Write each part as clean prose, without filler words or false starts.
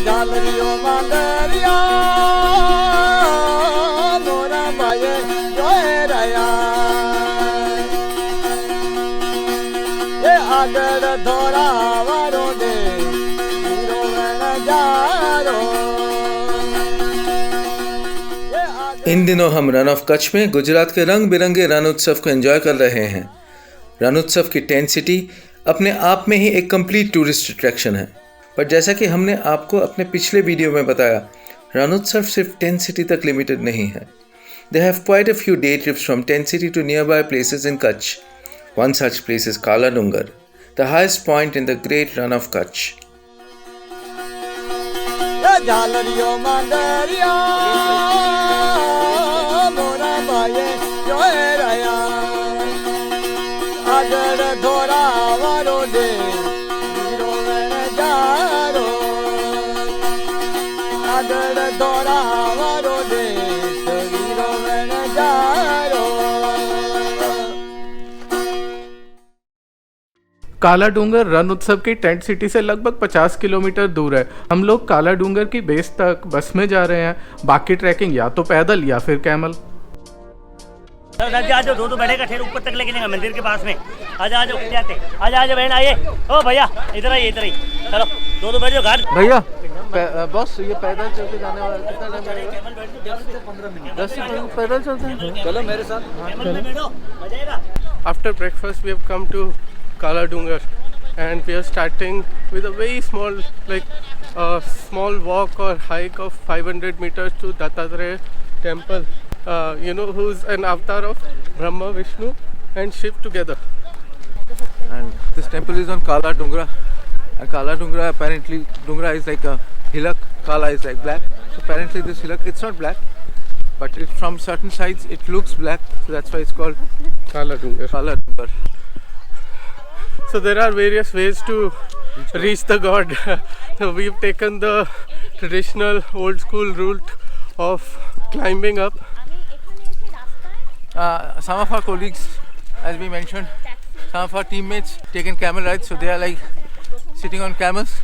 झालरियो मांदरिया मोरा भाई जोए रया ये आगर धोरा वारो दे हीरो नजारो। इन दिनों हम रन ऑफ कच्छ में गुजरात के रंग बिरंगे रण उत्सव को एंजॉय कर रहे हैं। रण उत्सव की टेंट सिटी अपने आप में ही एक कंप्लीट टूरिस्ट अट्रैक्शन है। पर जैसा कि हमने आपको अपने पिछले वीडियो में बताया, रण उत्सव सिर्फ टेंट सिटी तक लिमिटेड नहीं है। They have quite a few day trips from tent city to nearby places in Kutch. One such place is Kala Dungar, the highest point in the Great Run of Kutch. झालरियो मांदरिया मोरा भाई जोए रया आगर धोरा वारो दे hero नजारो Agar धोरा वारो दे hero नजारो। काला डूंगर रण उत्सव की tent city से लगभग 50 किलोमीटर दूर है। हम लोग काला डूंगर की बेस तक बस में जा रहे हैं, बाकी ट्रैकिंग या तो पैदल या फिर कैमल। आज दो बैठेगा ठेर ऊपर तक लेके जाएंगे मंदिर के पास में। आज आज जाते आज बहन आइए। ओ भैया इधर आइए चलो दो बैठ जाओ घर। भैया बस ये पैदल चलते जाने वाला कितना टाइम लगेगा? 10 से 15 मिनट। 10 से 15 मिनट पैदल चलते हैं। चलो मेरे साथ। After breakfast we have come to Kala Dungar and we are starting with a very small walk or hike of 500 meters to Dattatreya temple, who's an avatar of Brahma, Vishnu and Shiv together. And this temple is on Kala Dungra. And Kala Dungra, apparently Dungra is like a hillock, Kala is like black. So apparently this hillock, it's not black, but from certain sides it looks black, so that's why it's called Kala Dungar. Kala Dungar. So there are various ways to reach the god. So we've taken the traditional old school route of climbing up. Some of our colleagues, as we mentioned, some of our teammates taken camel rides, so they are like sitting on camels.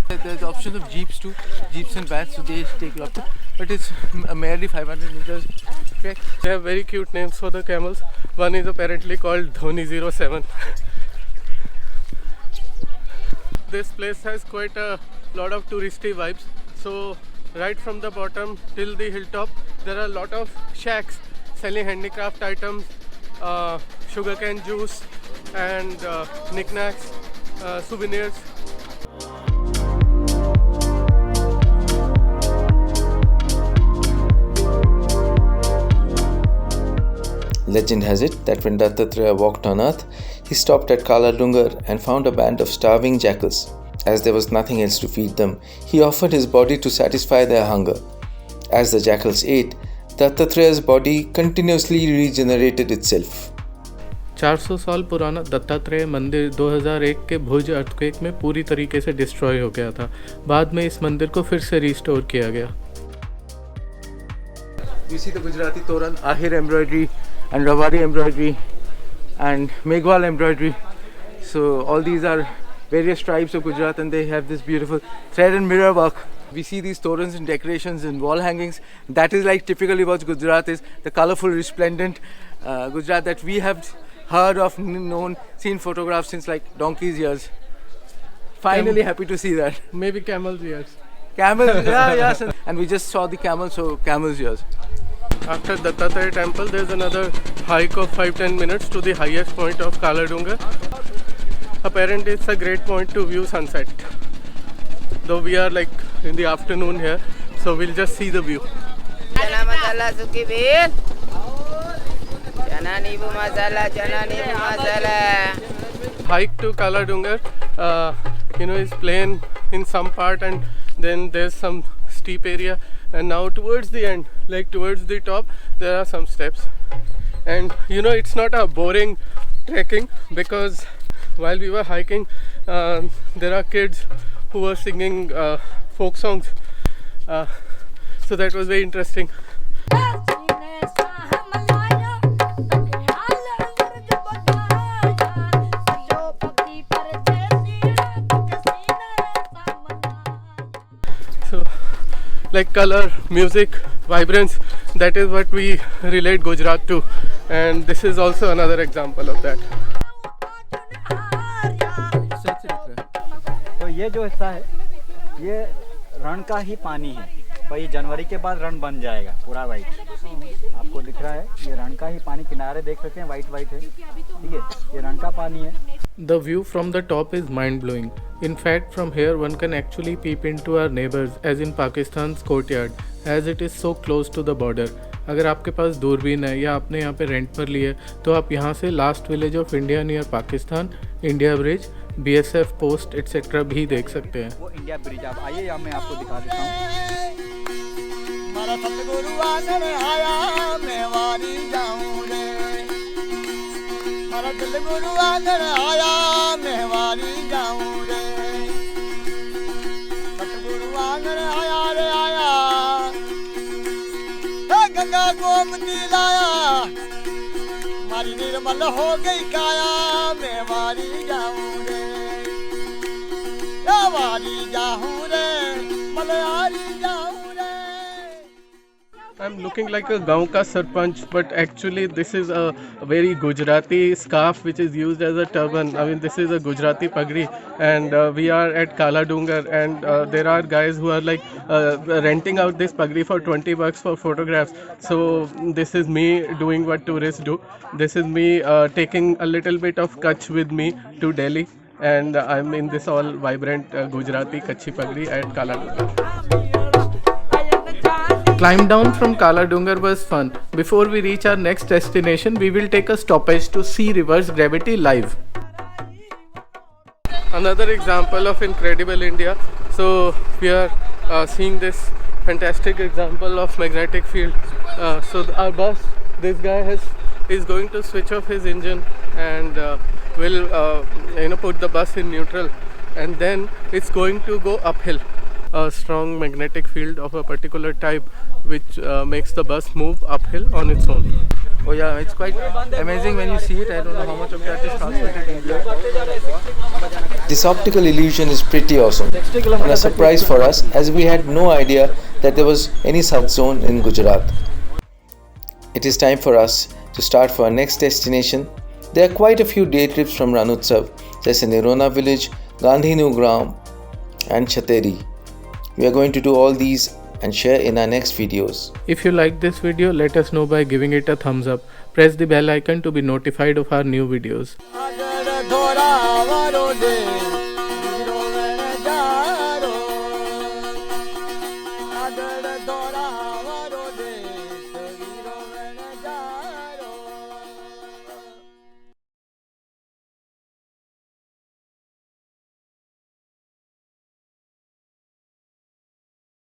There's options of jeeps too, jeeps and vans, so they take lots of, but it's merely 500 meters trek. They have very cute names for the camels. One is apparently called Dhoni 07. This place has quite a lot of touristy vibes. So right from the bottom till the hilltop, there are a lot of shacks selling handicraft items, sugarcane juice and knickknacks, souvenirs. Legend has it that when Dattatreya walked on earth, he stopped at Kala Dungar and found a band of starving jackals. As there was nothing else to feed them, he offered his body to satisfy their hunger. As the jackals ate, Dattatreya's body continuously regenerated itself. 400 साल पुराना दत्तात्रेय मंदिर 2001 के भुज earthquake में पूरी तरीके से destroy हो गया था। बाद में इस मंदिर को फिर से रिस्टोर किया गया। You see the Gujarati Toran, Ahir embroidery and Rawari embroidery and Meghwal embroidery. So all these are various tribes of Gujarat and they have this beautiful thread and mirror work. We see these torans and decorations and wall hangings. That is like typically what Gujarat is, the colorful, resplendent Gujarat that we have heard of, known, seen photographs since like donkey's years. Finally happy to see that. Maybe camel's ears. Camels, yeah, yes. And we just saw the camel, so camel's ears. After Dattatreya temple, there's another hike of 5-10 minutes to the highest point of Kala Dungar. Apparently, it's a great point to view sunset. Though we are like in the afternoon here, so we'll just see the view. Chana masala sukhi bhel. Chana nibu masala. Hike to Kala Dungar, is plain in some part and then there's some steep area. And now towards the end, like towards the top, there are some steps. And it's not a boring trekking because while we were hiking, there are kids who were singing folk songs. So that was very interesting. So like color, music, vibrance, that is what we relate Gujarat to, and this is also another example of that. तो ये जो हिस्सा है ये रण का ही पानी है, पर ये जनवरी के बाद रण बन जाएगा पूरा वाइट। आपको दिख रहा है ये रण का ही पानी, किनारे देख सकते हैं वाइट वाइट है, ठीक है, ये रण का पानी है। The view from the top is mind-blowing. In fact, from here one can actually peep into our neighbors, as in Pakistan's courtyard, as it is so close to the border. अगर आपके पास दूरबीन है या आपने यहाँ पे रेंट पर लिए तो आप यहाँ से last village of India near Pakistan, India bridge, BSF post etcetera भी देख सकते हैं। वो इंडिया ब्रिज, आप आइए यहाँ मैं आपको दिखा देता हूँ। मारा सतगुरु आंगन आया मैं वारी जाऊं रे, मारा दिल गुरु आंगन आया मैं वारी जाऊं रे, सतगुरु आंगन आया रे आया, गंगा गोमती लाया, मारी निर्मल हो गई काया मैं वारी जाऊं रे, या वारी जाऊं रे, मलयारी जाऊं रे। I'm looking like a gaon ka sarpanch, but actually this is a very Gujarati scarf which is used as a turban. I mean, this is a Gujarati pagri, and we are at Kala Dungar, and there are guys who are like renting out this pagri for $20 for photographs. So this is me doing what tourists do. This is me taking a little bit of Kutch with me to Delhi, and I'm in this all vibrant Gujarati Kutchi pagri at Kala Dungar. Climb down from Kala Dungar was fun. Before we reach our next destination, we will take a stoppage to see reverse gravity live. Another example of incredible India. So we are seeing this fantastic example of magnetic field. So our bus, this guy is going to switch off his engine and will put the bus in neutral, and then it's going to go uphill. A strong magnetic field of a particular type which makes the bus move uphill on its own. Oh yeah, it's quite amazing when you see it. I don't know how much of that is transmitted in video. This optical illusion is pretty awesome and a surprise for us, as we had no idea that there was any such zone in Gujarat. It is time for us to start for our next destination. There are quite a few day trips from Ranotsav, जैसे Nirona village, Gandhinu Gram and Chateri. We are going to do all these and share in our next videos. If you like this video, let us know by giving it a thumbs up. Press the bell icon to be notified of our new videos. Agar धोरा वारो दे, वीरो वेण जारो, आगर धोरा वारो